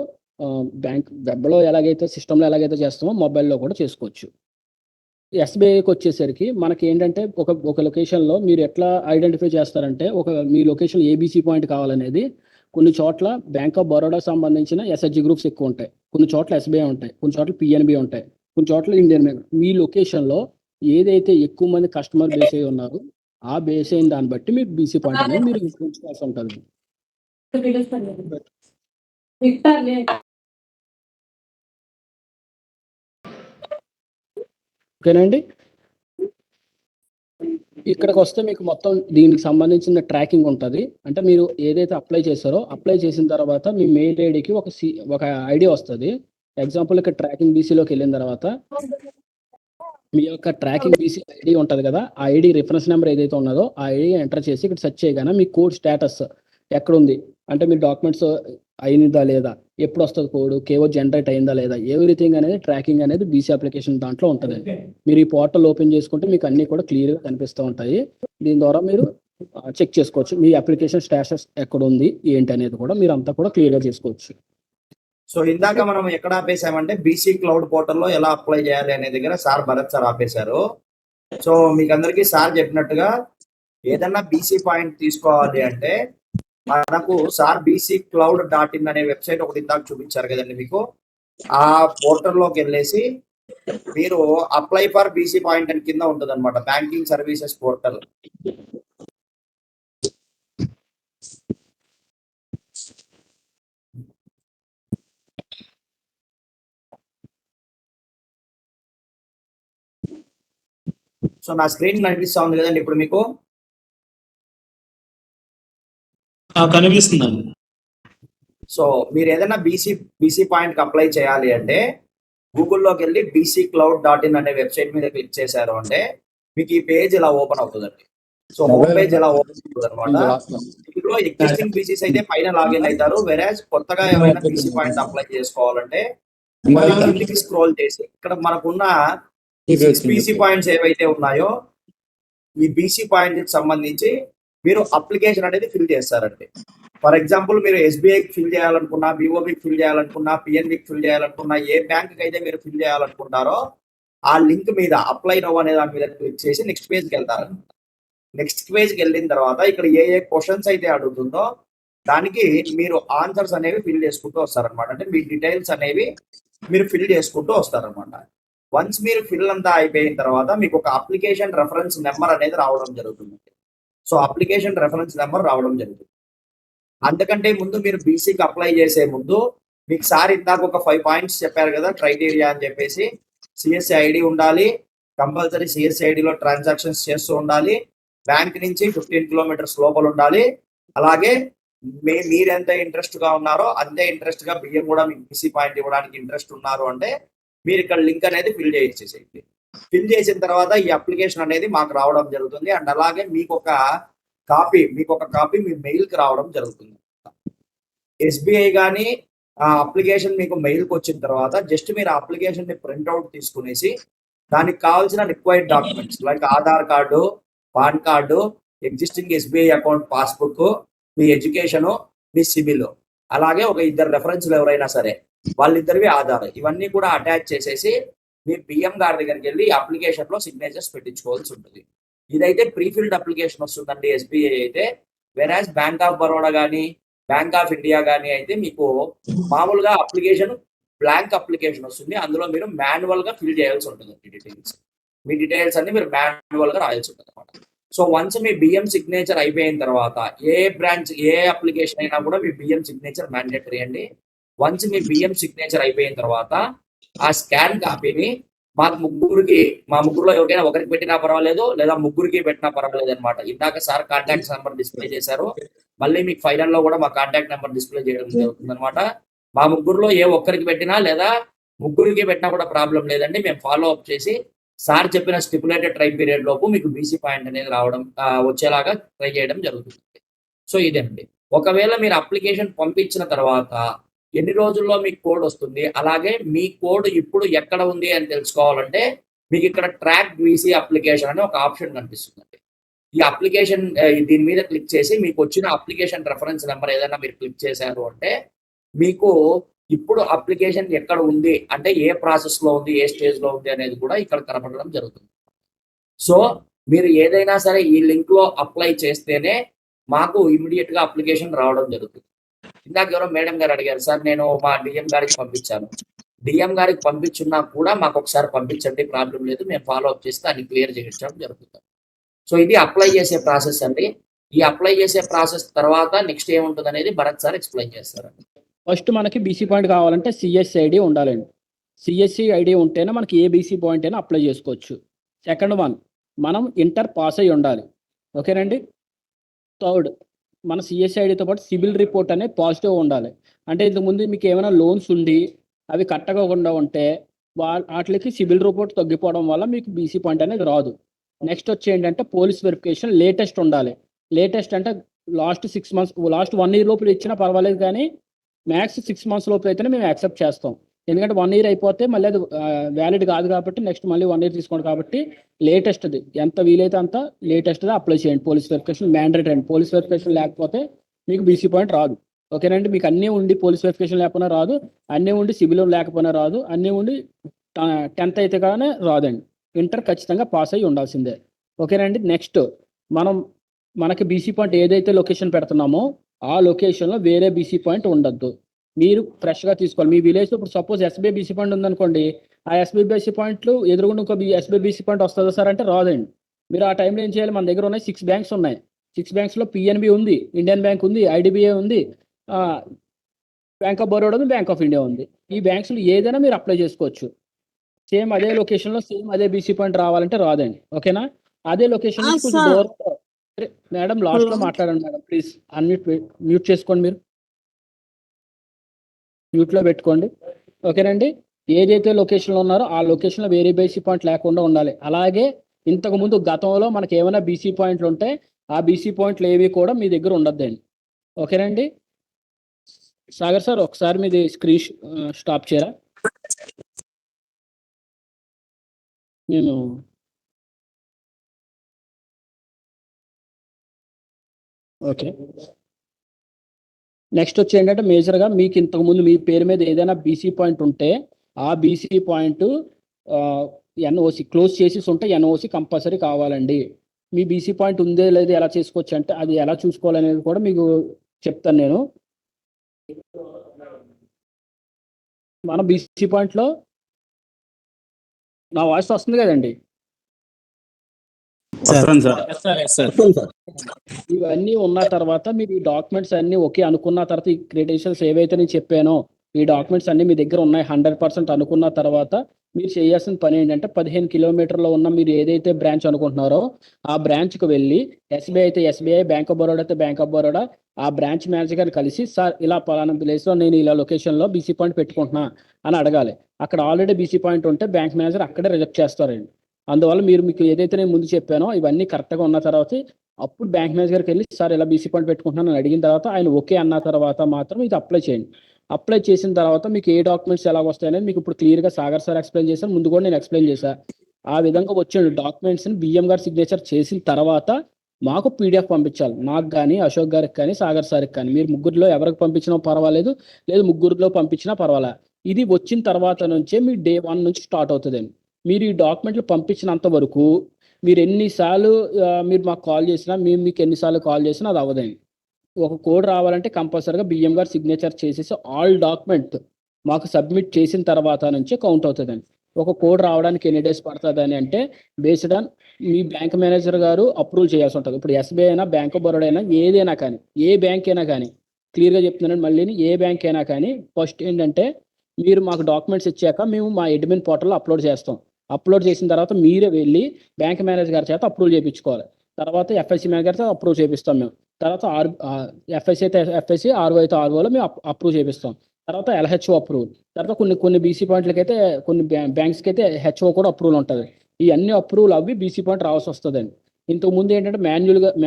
బ్యాంక్ వెబ్లో ఎలాగైతే సిస్టంలో ఎలాగైతే చేస్తామో మొబైల్లో కూడా చేసుకోవచ్చు. ఎస్బీఐకి వచ్చేసరికి మనకి ఏంటంటే ఒక లొకేషన్లో మీరు ఎట్లా ఐడెంటిఫై చేస్తారంటే, మీ లొకేషన్ ఏబీసీ పాయింట్ కావాలనేది కొన్ని చోట్ల బ్యాంక్ ఆఫ్ బరోడా సంబంధించిన ఎస్హెచ్జి గ్రూప్స్ ఎక్కువ ఉంటాయి, కొన్ని చోట్ల ఎస్బీఐ ఉంటాయి, కొన్ని చోట్ల పిఎన్బి ఉంటాయి, కొన్ని చోట్ల ఇండియన్ బ్యాంక్. మీ లొకేషన్లో ఏదైతే ఎక్కువ మంది కస్టమర్ బేస్ అయి ఉన్నారో ఆ బేస్ అయిన దాన్ని బట్టి మీరు బీసీ పాయింట్ అనేది మీరు ఎంచుకోవాల్సి ఉంటుంది. ఓకేనండి. ఇక్కడికి వస్తే మీకు మొత్తం దీనికి సంబంధించిన ట్రాకింగ్ ఉంటుంది. అంటే మీరు ఏదైతే అప్లై చేశారో అప్లై చేసిన తర్వాత మీ మెయిల్ ఐడికి ఒక ఐడి వస్తుంది. ఎగ్జాంపుల్ ఇక్కడ ట్రాకింగ్ బీసీలోకి వెళ్ళిన తర్వాత మీ యొక్క ట్రాకింగ్ బీసీ ఐడి ఉంటుంది కదా, ఆ ఐడి రిఫరెన్స్ నెంబర్ ఏదైతే ఉన్నదో ఆ ఐడి ఎంటర్ చేసి ఇక్కడ సెర్చ్ చేయగానే మీ కోడ్ స్టేటస్ ఎక్కడుంది, అంటే మీ డాక్యుమెంట్స్ అయిందా లేదా, ఎప్పుడు వస్తుంది కోడ్, కేవో జనరేట్ అయిందా లేదా, ఎవ్రీథింగ్ అనేది ట్రాకింగ్ అనేది బీసీ అప్లికేషన్ దాంట్లో ఉంటుంది. మీరు ఈ పోర్టల్ ఓపెన్ చేసుకుంటే మీకు అన్నీ కూడా క్లియర్గా కనిపిస్తూ ఉంటాయి. దీని ద్వారా మీరు చెక్ చేసుకోవచ్చు మీ అప్లికేషన్ స్టేటస్ ఎక్కడ ఉంది ఏంటి అనేది కూడా మీరు అంతా కూడా క్లియర్గా చేసుకోవచ్చు. సో ఇందాక మనం ఎక్కడ ఆపేసామంటే బీసీ క్లౌడ్ పోర్టల్లో ఎలా అప్లై చేయాలి అనే దగ్గర సార్ భరత్ సార్ ఆపేశారు. సో మీకు అందరికీ సార్ చెప్పినట్టుగా ఏదన్నా బీసీ పాయింట్ తీసుకోవాలి అంటే మనకు సార్ bccloud.in అనే వెబ్సైట్ ఒకటి ఇందాక చూపించారు కదండి మీకు. ఆ పోర్టల్లోకి వెళ్ళేసి మీరు అప్లై ఫర్ బీసీ పాయింట్ అని కింద ఉంటుంది అనమాట, బ్యాంకింగ్ సర్వీసెస్ పోర్టల్. సో నా స్క్రీన్ కనిపిస్తా ఉంది కదండి ఇప్పుడు మీకు. కనిపిస్తుందండి. సో మీరు ఏదైనా బీసీ పాయింట్ అప్లై చేయాలి అంటే గూగుల్లోకి వెళ్ళి bccloud.in అనే వెబ్సైట్ మీద క్లిక్ చేశారు అంటే మీకు ఈ పేజ్ ఇలా ఓపెన్ అవుతుందండి. సో హోమ్ పేజ్ ఇలా ఓపెన్ అవుతుంది అనమాట. ఇందులో ఎగ్జిస్టింగ్ బీసీస్ అయితే పైన లాగిన్ అవుతారు, వెరాజ్ కొత్తగా ఏమైనా బీసీ పాయింట్ అప్లై చేసుకోవాలంటే కిందికి స్క్రోల్ చేసి ఇక్కడ మనకున్న బీసీ పాయింట్స్ ఏవైతే ఉన్నాయో ఈ బీసీ పాయింట్ సంబంధించి మీరు అప్లికేషన్ అనేది ఫిల్ చేస్తారండి. ఫర్ ఎగ్జాంపుల్ మీరు ఎస్బీఐకి ఫిల్ చేయాలనుకున్నా, బీఓబీకి ఫిల్ చేయాలనుకున్నా, పిఎన్బికి ఫిల్ చేయాలనుకున్నా, ఏ బ్యాంక్కి అయితే మీరు ఫిల్ చేయాలనుకుంటారో ఆ లింక్ మీద అప్లై నౌ అనే దాని మీద క్లిక్ చేసి నెక్స్ట్ పేజ్కి వెళ్తారు. నెక్స్ట్ పేజ్కి వెళ్ళిన తర్వాత ఇక్కడ ఏ క్వశ్చన్స్ అయితే అడుగుతుందో దానికి మీరు ఆన్సర్స్ అనేవి ఫిల్ చేసుకుంటూ వస్తారనమాట. అంటే మీ డీటెయిల్స్ అనేవి మీరు ఫిల్ చేసుకుంటూ వస్తారనమాట. వన్స్ మీరు ఫిల్ అంతా అయిపోయిన తర్వాత మీకు ఒక అప్లికేషన్ రెఫరెన్స్ నెంబర్ అనేది రావడం జరుగుతుంది. సో అప్లికేషన్ రెఫరెన్స్ నెంబర్ రావడం జరుగుతుంది. అంతకంటే ముందు మీరు బీసీకి అప్లై చేసే ముందు మీకు సార్ ఇందాక ఒక 5 పాయింట్స్ చెప్పారు కదా క్రైటీరియా అని చెప్పేసి. సిఎస్సి ఐడి ఉండాలి, కంపల్సరీ సిఎస్సి ఐడిలో ట్రాన్సాక్షన్స్ చేస్తూ ఉండాలి, బ్యాంక్ నుంచి 15 kilometers లోపల ఉండాలి, అలాగే మీరు ఎంత ఇంట్రెస్ట్ గా ఉన్నారో అంతే ఇంట్రెస్ట్ గా బియ్యం కూడా మీకు బీసీ పాయింట్ ఇవ్వడానికి ఇంట్రెస్ట్ ఉన్నారు అంటే మీరు ఇక్కడ లింక్ అనేది ఫిల్ చేసేసేయండి. ఫిల్ చేసిన తర్వాత ఈ అప్లికేషన్ అనేది మాకు రావడం జరుగుతుంది. అండ్ అలాగే మీకు ఒక కాపీ మీ మెయిల్కి రావడం జరుగుతుంది. ఎస్బీఐ కానీ ఆ అప్లికేషన్ మీకు మెయిల్కి వచ్చిన తర్వాత జస్ట్ మీరు ఆ అప్లికేషన్ ని ప్రింట్అవుట్ తీసుకునేసి దానికి కావాల్సిన required documents like Aadhaar card, PAN card, existing SBI account passbook, మీ ఎడ్యుకేషన్, మీ సిబిల్, అలాగే ఒక 2 రెఫరెన్స్లు ఎవరైనా సరే వాళ్ళిద్దరివి ఆధార్, ఇవన్నీ కూడా అటాచ్ చేసేసి మీ బిఎం గారి దగ్గరికి వెళ్ళి అప్లికేషన్ లో సిగ్నేచర్స్ పెట్టించుకోవాల్సి ఉంటుంది. ఇదైతే ప్రీఫిల్డ్ అప్లికేషన్ వస్తుందండి ఎస్బీఐ అయితే. వెరాజ్ బ్యాంక్ ఆఫ్ బరోడా కానీ బ్యాంక్ ఆఫ్ ఇండియా కానీ అయితే మీకు మామూలుగా అప్లికేషన్ బ్లాంక్ అప్లికేషన్ వస్తుంది. అందులో మీరు మాన్యువల్ గా ఫిల్ చేయాల్సి ఉంటుంది డీటెయిల్స్. మీ డీటెయిల్స్ అన్ని మీరు మాన్యువల్ గా రాయాల్సి ఉంటుంది అనమాట. సో వన్స్ మీ బిఎం సిగ్నేచర్ అయిపోయిన తర్వాత ఏ బ్రాంచ్ ఏ అప్లికేషన్ అయినా కూడా మీ బిఎం సిగ్నేచర్ మ్యాండేటరీ అండి. వన్స్ మీ బిఎం సిగ్నేచర్ అయిపోయిన తర్వాత ఆ స్కాన్ కాపీని మా ముగ్గురులో ఎవరికైనా ఒకరికి పెట్టినా పర్వాలేదు, లేదా ముగ్గురికి పెట్టినా పర్వాలేదు అనమాట. ఇందాక సార్ కాంటాక్ట్ నెంబర్ డిస్ప్లే చేశారు, మళ్ళీ మీకు ఫైనల్ లో కూడా మా కాంటాక్ట్ నెంబర్ డిస్ప్లే చేయడం జరుగుతుంది అనమాట. మా ముగ్గురులో ఏ ఒక్కరికి పెట్టినా లేదా ముగ్గురికి పెట్టినా కూడా ప్రాబ్లం లేదండి. మేము ఫాలో అప్ చేసి సార్ చెప్పిన స్టిపులేటెడ్ టైం పీరియడ్ లోపు మీకు బీసీ పాయింట్ అనేది రావడం వచ్చేలాగా ట్రై చేయడం జరుగుతుంది. సో ఇదేనండి. ఒకవేళ మీరు అప్లికేషన్ పంపించిన తర్వాత ఎన్ని రోజుల్లో మీకు కోడ్ వస్తుంది, అలాగే మీ కోడ్ ఇప్పుడు ఎక్కడ ఉంది అని తెలుసుకోవాలంటే మీకు ఇక్కడ ట్రాక్ బీసీ అప్లికేషన్ అనే ఒక ఆప్షన్ కనిపిస్తుందండి. ఈ అప్లికేషన్ దీని మీద క్లిక్ చేసి మీకు వచ్చిన అప్లికేషన్ రెఫరెన్స్ నెంబర్ ఏదైనా మీరు క్లిక్ చేశారు అంటే మీకు ఇప్పుడు అప్లికేషన్ ఎక్కడ ఉంది అంటే ఏ ప్రాసెస్ లో ఉంది, ఏ స్టేజ్ లో ఉంది అనేది కూడా ఇక్కడ కనపడడం జరుగుతుంది. సో మీరు ఏదైనా సరే ఈ లింక్ లో అప్లై చేస్తేనే మాకు ఇమీడియట్ గా అప్లికేషన్ రావడం జరుగుతుంది. ఇందాక ఎవరో మేడం గారు అడిగారు, సార్ నేను మా డిఎం గారికి పంపించాను. డిఎం గారికి పంపించున్నా కూడా మాకు ఒకసారి పంపించండి, ప్రాబ్లం లేదు, మేము ఫాలో అప్ చేస్తే దాన్ని క్లియర్ చేయడం జరుగుతుంది. సో ఇది అప్లై చేసే ప్రాసెస్ అండి. ఈ అప్లై చేసే ప్రాసెస్ తర్వాత నెక్స్ట్ ఏముంటుంది అనేది భరత్ సార్ ఎక్స్ప్లెయిన్ చేస్తారండి. ఫస్ట్ మనకి బీసీ పాయింట్ కావాలంటే సిఎస్సి ఐడి ఉండాలండి. సిఎస్సి ఐడి ఉంటేనే మనకి ఏ బీసీ పాయింట్ అయినా అప్లై చేసుకోవచ్చు. సెకండ్ వన్, మనం ఇంటర్ పాస్ అయ్యి ఉండాలి. ఓకేనండి. థర్డ్, మన సిఎస్సి ఐడితో పాటు సిబిల్ రిపోర్ట్ అనేది పాజిటివ్ ఉండాలి. అంటే ఇంతకుముందు మీకు ఏమైనా లోన్స్ ఉండి అవి కట్టకుండా ఉంటే వాటికి సిబిల్ రిపోర్ట్ తగ్గిపోవడం వల్ల మీకు బీసీ పాయింట్ అనేది రాదు. నెక్స్ట్ వచ్చి ఏంటంటే పోలీస్ వెరిఫికేషన్ లేటెస్ట్ ఉండాలి. లేటెస్ట్ అంటే లాస్ట్ 6 months, లాస్ట్ 1 year లోపల ఇచ్చినా పర్వాలేదు, కానీ మ్యాక్స్ 6 months లోపల అయితేనే మేము యాక్సెప్ట్ చేస్తాం. ఎందుకంటే 1 year అయిపోతే మళ్ళీ అది వ్యాలిడ్ కాదు కాబట్టి నెక్స్ట్ మళ్ళీ 1 year తీసుకోండి. కాబట్టి లేటెస్ట్ది ఎంత వీలైతే అంత లేటెస్ట్ది అప్లై చేయండి. పోలీస్ వెరిఫికేషన్ మ్యాండేటరీ అండి. పోలీస్ వెరిఫికేషన్ లేకపోతే మీకు బీసీ పాయింట్ రాదు. ఓకేనండి. మీకు అన్నీ ఉండి పోలీస్ వెరిఫికేషన్ లేకపోయినా రాదు, అన్నీ ఉండి సిబిల్ లేకపోయినా రాదు, అన్నీ ఉండి 10th అయితే కానీ రాదండి. ఇంటర్ ఖచ్చితంగా పాస్ అయ్యి ఉండాల్సిందే. ఓకేనండి. నెక్స్ట్ మనకి బీసీ పాయింట్ ఏదైతే లొకేషన్ పెడుతున్నామో ఆ లొకేషన్లో వేరే బీసీ పాయింట్ ఉండద్దు. మీరు ఫ్రెష్గా తీసుకోవాలి. మీ విలేజ్లో ఇప్పుడు సపోజ్ ఎస్బీఐ బీసీ పాయింట్ ఉందనుకోండి, ఆ ఎస్బీఐ బీసీ పాయింట్లు ఎదురుగుండా ఇంకో ఎస్బీఐ బీసీ పాయింట్ వస్తుందా సార్ అంటే రాదండి. మీరు ఆ టైంలో ఏం చేయాలి, మన దగ్గర ఉన్నాయి 6 బ్యాంక్స్ ఉన్నాయి. 6 బ్యాంక్స్లో పిఎన్బి ఉంది, ఇండియన్ బ్యాంక్ ఉంది, ఐడిబిఐ ఉంది, బ్యాంక్ ఆఫ్ బరోడా ఉంది, బ్యాంక్ ఆఫ్ ఇండియా ఉంది. ఈ బ్యాంక్స్లో ఏదైనా మీరు అప్లై చేసుకోవచ్చు. సేమ్ అదే లొకేషన్లో సేమ్ అదే బీసీ పాయింట్ రావాలంటే రాదండి. ఓకేనా. అదే లొకేషన్ కొంచెం దూరం. మేడం లాస్ట్లో మాట్లాడండి మేడం, ప్లీజ్ మ్యూట్ చేసుకోండి, మీరు మ్యూట్లో పెట్టుకోండి. ఓకేనండి. ఏదైతే లొకేషన్లో ఉన్నారో ఆ లొకేషన్లో వేరే బీసీ పాయింట్ లేకుండా ఉండాలి. అలాగే ఇంతకుముందు గతంలో మనకి ఏమైనా బీసీ పాయింట్లు ఉంటే ఆ బీసీ పాయింట్లు ఏవి కూడా మీ దగ్గర ఉండద్దండి. ఓకేనండి. సాగర్ సార్ ఒకసారి మీది స్క్రీన్ స్టాప్ చేయరా. నేను ఓకే. నెక్స్ట్ వచ్చి ఏంటంటే మేజర్గా మీకు ఇంతకుముందు మీ పేరు మీద ఏదైనా బీసీ పాయింట్ ఉంటే ఆ బీసీ పాయింట్ ఎన్ఓసి క్లోజ్ చేసి ఉంటే ఎన్ఓసి కంపల్సరీ కావాలండి. మీ బీసీ పాయింట్ ఉందే లేదు ఎలా చేసుకోవచ్చు అంటే అది ఎలా చూసుకోవాలనేది కూడా మీకు చెప్తాను నేను. మన బీసీ పాయింట్లో నా వాయిస్ వస్తుంది కదండి. ఇవన్నీ ఉన్న తర్వాత మీరు ఈ డాక్యుమెంట్స్ అన్ని ఓకే అనుకున్న తర్వాత ఈ క్రెడెన్షియల్స్ ఏవైతే నేను చెప్పానో ఈ డాక్యుమెంట్స్ అన్ని మీ దగ్గర ఉన్నాయి 100% అనుకున్న తర్వాత మీరు చేయాల్సిన పని ఏంటంటే 15 కిలోమీటర్లో ఉన్న మీరు ఏదైతే బ్రాంచ్ అనుకుంటున్నారో ఆ బ్రాంచ్కి వెళ్ళి ఎస్బీఐ అయితే ఎస్బీఐ, బ్యాంక్ ఆఫ్ బరోడా అయితే బ్యాంక్ ఆఫ్ బరోడా, ఆ బ్రాంచ్ మేనేజర్ గారిని కలిసి సార్ ఇలా పలానా ప్లేస్లో నేను ఇలా లొకేషన్లో బీసీ పాయింట్ పెట్టుకుంటున్నా అని అడగాలి. అక్కడ ఆల్రెడీ బీసీ పాయింట్ ఉంటే బ్యాంక్ మేనేజర్ అక్కడే రిజెక్ట్ చేస్తారండి. అందువల్ల మీకు ఏదైతే నేను ముందు చెప్పానో ఇవన్నీ కరెక్ట్గా ఉన్న తర్వాత అప్పుడు బ్యాంక్ మేనేజర్కి వెళ్ళి సార్ ఇలా బీసీ పాయింట్ పెట్టుకుంటున్నాను అని అడిగిన తర్వాత ఆయన ఓకే అన్న తర్వాత మాత్రం ఇది అప్లై చేయండి. అప్లై చేసిన తర్వాత మీకు ఏ డాక్యుమెంట్స్ ఎలా వస్తాయనేది మీకు ఇప్పుడు క్లియర్గా సాగర్ సార్ ఎక్స్ప్లెయిన్ చేశాను, ముందు కూడా నేను ఎక్స్ప్లెయిన్ చేశాను. ఆ విధంగా వచ్చిన డాక్యుమెంట్స్ని బిఎం గారు సిగ్నేచర్ చేసిన తర్వాత మాకు పీడిఎఫ్ పంపించాలి. నాకు కానీ అశోక్ గారికి కానీ సాగర్ సార్కి కానీ, మీరు ముగ్గురిలో ఎవరికి పంపించినా పర్వాలేదు, లేదు ముగ్గురిలో పంపించినా పర్వాలేదు. ఇది వచ్చిన తర్వాత నుంచే మీ డే 1 నుంచి స్టార్ట్ అవుతుందండి. మీరు ఈ డాక్యుమెంట్లు పంపించినంత వరకు మీరు ఎన్నిసార్లు మీరు మాకు కాల్ చేసినా మేము మీకు ఎన్నిసార్లు కాల్ చేసినా అది అవ్వదండి. ఒక కోడ్ రావాలంటే కంపల్సరీగా బిఎం గారు సిగ్నేచర్ చేసేసి ఆల్ డాక్యుమెంట్ మాకు సబ్మిట్ చేసిన తర్వాత నుంచి కౌంట్ అవుతుందండి. ఒక కోడ్ రావడానికి ఎన్ని డేస్ పడుతుందని అంటే based on me bank manager గారు అప్రూవ్ చేయాల్సి ఉంటుంది. ఇప్పుడు ఎస్బీఐ అయినా, బ్యాంక్ ఆఫ్ బరోడా అయినా, ఏదైనా కానీ, ఏ బ్యాంక్ అయినా కానీ, క్లియర్గా చెప్తున్నాను మళ్ళీ, ఏ బ్యాంక్ అయినా కానీ ఫస్ట్ ఏంటంటే మీరు మాకు డాక్యుమెంట్స్ ఇచ్చాక మేము మా అడ్మిన్ పోర్టల్లో అప్లోడ్ చేస్తాం. అప్లోడ్ చేసిన తర్వాత మీరే వెళ్ళి బ్యాంక్ మేనేజర్ గారి చేత అప్రూవ్ చేయించుకోవాలి. తర్వాత ఎఫ్ఐసి మేనేజర్ చేత అప్రూవ్ చేపిస్తాం మేము. తర్వాత ఎఫ్ఐసి అయితే ఎఫ్ఐసి, ఆర్ఓ అయితే ఆర్ఓలో మేము అప్రూవ్ చేపిస్తాం. తర్వాత ఎల్హెచ్ఓ అప్రూవల్. తర్వాత కొన్ని బీసీ పాయింట్లకి అయితే, కొన్ని బ్యాంక్స్కి అయితే హెచ్ఓ కూడా అప్రూవల్ ఉంటుంది. ఈ అన్ని అప్రూవల్ అవి బీసీ పాయింట్ రావాల్సి వస్తుందండి. ఇంతకుముందు ఏంటంటే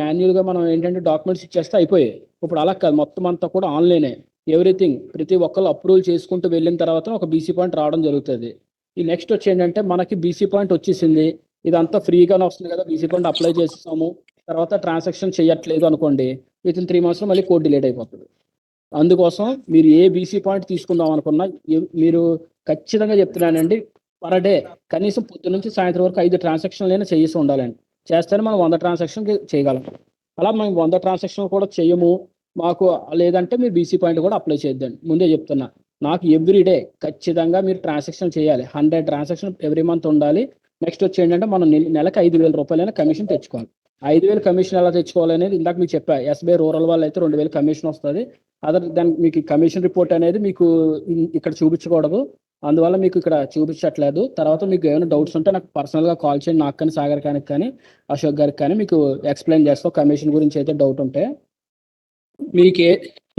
మాన్యువల్గా మనం ఏంటంటే డాక్యుమెంట్స్ ఇచ్చేస్తే అయిపోయాయి. ఇప్పుడు అలా కాదు, మొత్తం అంతా కూడా ఆన్లైనే. ఎవ్రీథింగ్ ప్రతి ఒక్కరు అప్రూవల్ చేసుకుంటూ వెళ్ళిన తర్వాత ఒక బీసీ పాయింట్ రావడం జరుగుతుంది. ఈ నెక్స్ట్ వచ్చి ఏంటంటే మనకి బీసీ పాయింట్ వచ్చేసింది, ఇదంతా ఫ్రీగానే వస్తుంది కదా, బీసీ పాయింట్ అప్లై చేస్తాము, తర్వాత ట్రాన్సాక్షన్ చేయట్లేదు అనుకోండి, వితిన్ 3 months మళ్ళీ కోడ్ డిలీట్ అయిపోతుంది. అందుకోసం మీరు ఏ బీసీ పాయింట్ తీసుకుందాం అనుకున్నా మీరు ఖచ్చితంగా చెప్తున్నానండి, పర్ డే కనీసం పొద్దు నుంచి సాయంత్రం వరకు 5 ట్రాన్సాక్షన్లైనా చేసి ఉండాలండి. చేస్తేనే మనం 100 ట్రాన్సాక్షన్ చేయగలం. అలా మేము 100 ట్రాన్సాక్షన్ కూడా చేయము మాకు, లేదంటే మీరు బీసీ పాయింట్ కూడా అప్లై చేద్దండి. ముందే చెప్తున్నా, నాకు ఎవ్రీ డే ఖచ్చితంగా మీరు ట్రాన్సాక్షన్ చేయాలి. 100 ట్రాన్సాక్షన్ ఎవ్రీ మంత్ ఉండాలి. నెక్స్ట్ వచ్చి ఏంటంటే మనం నెలకు 5,000 రూపాయలైనా కమిషన్ తెచ్చుకోవాలి. 5,000 కమిషన్ ఎలా తెచ్చుకోవాలనేది ఇందాక మీకు చెప్పా. ఎస్బీఐ రూరల్ వాళ్ళు అయితే 2,000 కమిషన్ వస్తుంది. అదర్ దానికి మీకు కమిషన్ రిపోర్ట్ అనేది మీకు ఇక్కడ చూపించకూడదు, అందువల్ల మీకు ఇక్కడ చూపించట్లేదు. తర్వాత మీకు ఏమైనా డౌట్స్ ఉంటే నాకు పర్సనల్గా కాల్ చేయండి, నాకు కానీ, సాగర్ కానీ, అశోక్ గారికి కానీ మీకు ఎక్స్ప్లెయిన్ చేస్తాం. కమిషన్ గురించి అయితే డౌట్ ఉంటే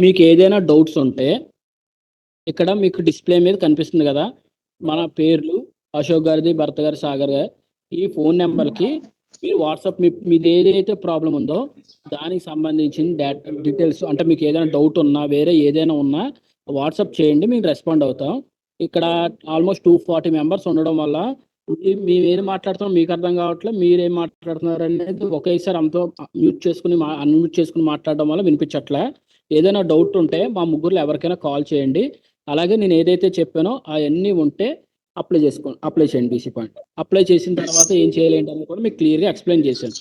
మీకు ఏదైనా డౌట్స్ ఉంటే ఇక్కడ మీకు డిస్ప్లే మీద కనిపిస్తుంది కదా మన పేర్లు, అశోక్ గారిది, భరత్ గారి, సాగర్ గారి, ఈ ఫోన్ నెంబర్కి మీరు వాట్సాప్ మీది ఏదైతే ప్రాబ్లం ఉందో దానికి సంబంధించిన డీటెయిల్స్, అంటే మీకు ఏదైనా డౌట్ ఉన్నా, వేరే ఏదైనా ఉన్నా వాట్సాప్ చేయండి, మేము రెస్పాండ్ అవుతాం. ఇక్కడ ఆల్మోస్ట్ 240 మెంబర్స్ ఉండడం వల్ల మేము ఏది మాట్లాడుతున్నాం మీకు అర్థం కావట్లేదు, మీరేం మాట్లాడుతున్నారు అనేది ఒకేసారి అంతా అన్మ్యూట్ చేసుకుని మాట్లాడడం వల్ల వినిపించట్లే. ఏదైనా డౌట్ ఉంటే మా ముగ్గురులో ఎవరికైనా కాల్ చేయండి. అలాగే నేను ఏదైతే చెప్పానో అవన్నీ ఉంటే అప్లై చేయండి. బీసీ పాయింట్ అప్లై చేసిన తర్వాత ఏం చేయాలి ఏంటని కూడా మీకు క్లియర్గా ఎక్స్ప్లెయిన్ చేశాను.